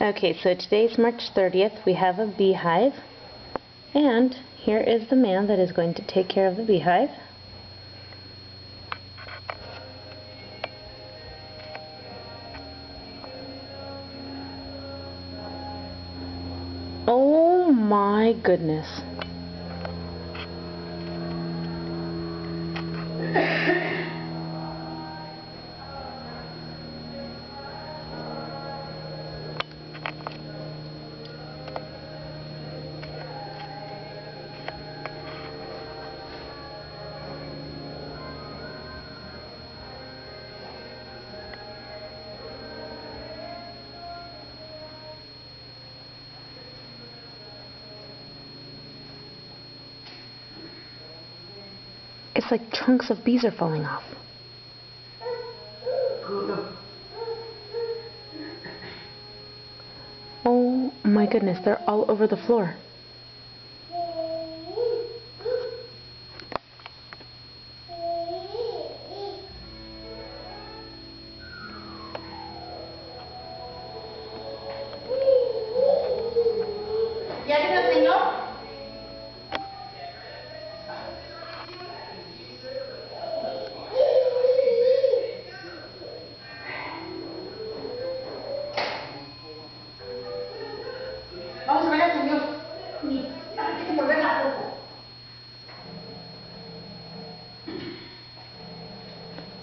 Okay, so today's March 30th. We have a beehive, and here is the man that is going to take care of the beehive. Oh my goodness. It's like chunks of bees are falling off. Oh my goodness, they're all over the floor.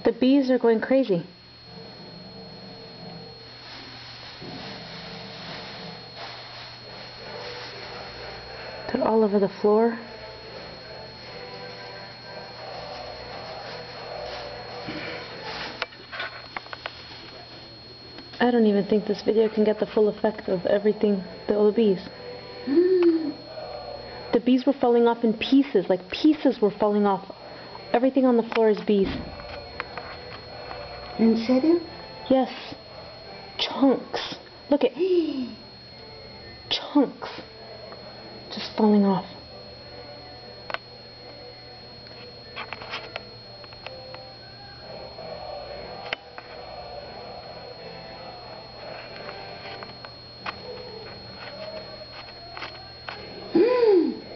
The bees are going crazy. They're all over the floor. I don't even think this video can get the full effect of everything, all the bees. The bees were falling off in pieces, like pieces were falling off. Everything on the floor is bees. ¿En serio? Yes. Chunks. Look at chunks just falling off.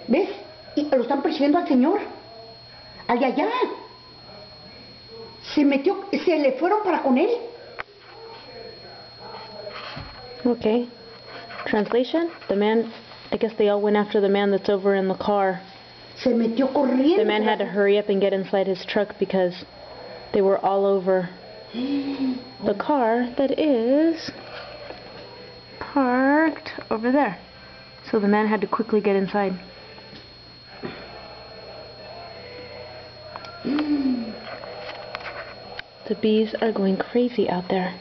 ¿Ves? Y lo están persiguiendo al señor. Allá. Se le fueron para con él. Okay. Translation? The man, I guess they all went after the man that's over in the car. Se metió corriendo. The man had to hurry up and get inside his truck because they were all over the car that is parked over there. So the man had to quickly get inside. The bees are going crazy out there.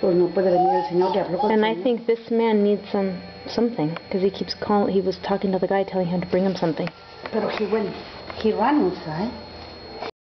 And I think this man needs something, because he was talking to the guy telling him to bring him something. But he ran inside.